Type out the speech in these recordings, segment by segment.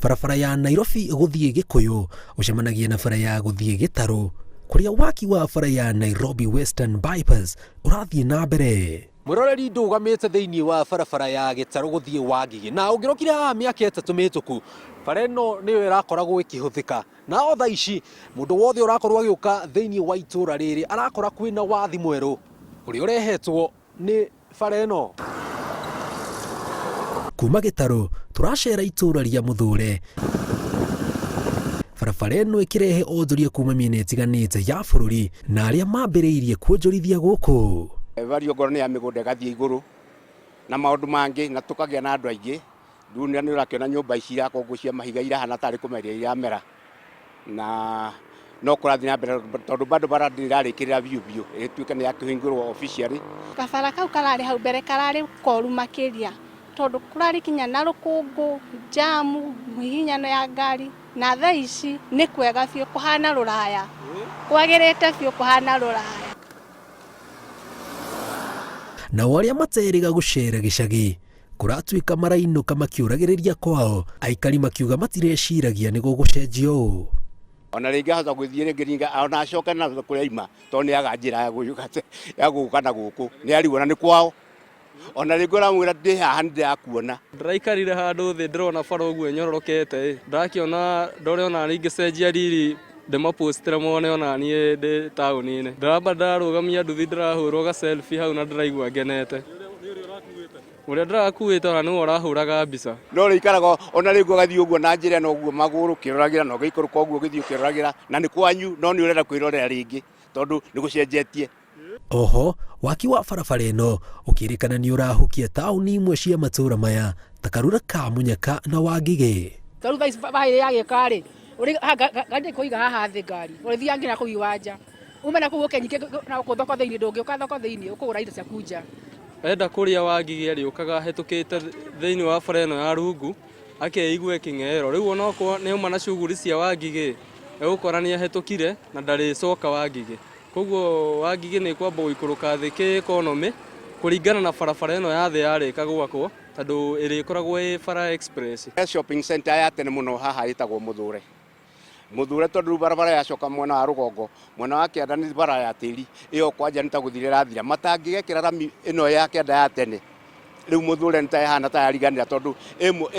barabara ya Nairobi guthie Gikuyu ucemanagia na bara ya guthie Gitaru kuria waki wa bara ya Nairobi Western Bypass urathie na mbere. Muroreri ndugamite thiini wa barabara ya Gitaru guthie Wangigi na ungirokire haha miaka 3 mituku bara ino niyo irakoragwo ikihuthika na otha ici mundu wothe urakorwo agiuka thiini wa itura riri arakora kwina wathi mweru uri urehetwo ni bara ino. Kuma Gitaru turacera itura ria Muthure barabara ino ikirehe onjoria kuma miena itiganite ya bururi na aria mambiriirie kuonjorithia guku. Vario ngoro ni ya migunda gathie iguru na maundu mangi na tukagia na andu aingi dunia ni urakiona nyumba ici ya kongo cia mahiga irahana tari kumeria iramera na no kurathia na mbere tondu bado bara ndirarikirira biu ituike ni yakuhingurwo officially. Kabara kau karari hau mbere karari koru makiria tondu kurari kinya na rukungu jamu mihinyano ya ngari na thaa ici ni kwega biu kuhana ruraya kwagirite biu kuhana ruraya. Na waria materiga gucera gicagi kuratuika marainuka makiuragiriria kwao aikari makiuga matireshiragia ni gugucenjio. Ona ringi hata guthie ringi ringa ona acoka na kuria ima to ni aganjira ya guka na guku ni ariwona ni kwao ona ringi ramwira ndi haha ndi akuona ndaikarire handu thi ndirona bara uguo nyororokete ndakiona ndoriona ringi cenjia riri ndimapostira mone ona nie ndi tauni-ini ndiramba ndarugamia nduthi ndirahurwo ga selfie hau na ndiraigua ngenete uria ndirakuite ona niwe urahuraga mbica no rikaraga ona ringi ugathie uguo na njira no uguo maguru kiroragira no gikuruka uguo githie kiroragira na ni kwanyu no ni urenda kwirorera ringi tondu ni gucenjetie. Oho waki wa barabara ino ukirikana ni urahukia tauni imwe cia matura maya ta Karura ka Munyaka na Wangigi. Karura ici baire ya gikari uri gandi kuiga haha thi ngari uri thia nginya ku iwanja umena ku ukenyike na ku thoko thiini ndungi uka thoko thiini ukugura indo cia kunja enda kuria Wangigi ari ukaga hetukite thiini wa bara ino ya rungu akeigwe king'ero riu ona ko ni uma na shughuli cia Wangigi egukora ni ahetukire na ndari coka Wangigi koguo Wangigi ni kwamba guikuruka thi ki economy kuringana na barabara ino ya thi yarika gwakwo tondu iri koragwo i bara express. Shopping center ya tene muno haha itagwo Muthure tondu barabara yacoka mwena wa rugongo mwena wa kianda ni bara ya tiri iyo kwanja nitaguthirira thira matangigekira rami ino ya kianda ya tene riu Muthure nitahana ta yariganira tondu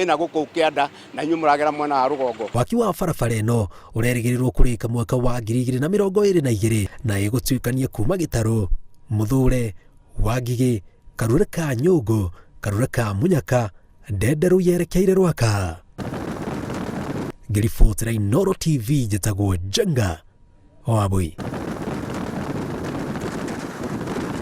ina guku kianda na inyu muragera mwena wa rugongo. Waki wa barabara ino urerigirirwo kurika mwaka wa 2022 na igutuikania kuma Gitaru Muthure Wangigi Karura ka Nyungu Karura ka Munyaka ndenderu yerekeire Rwaka. Ngiribotera Inooro TV njĩtagwo Jenga Wambui.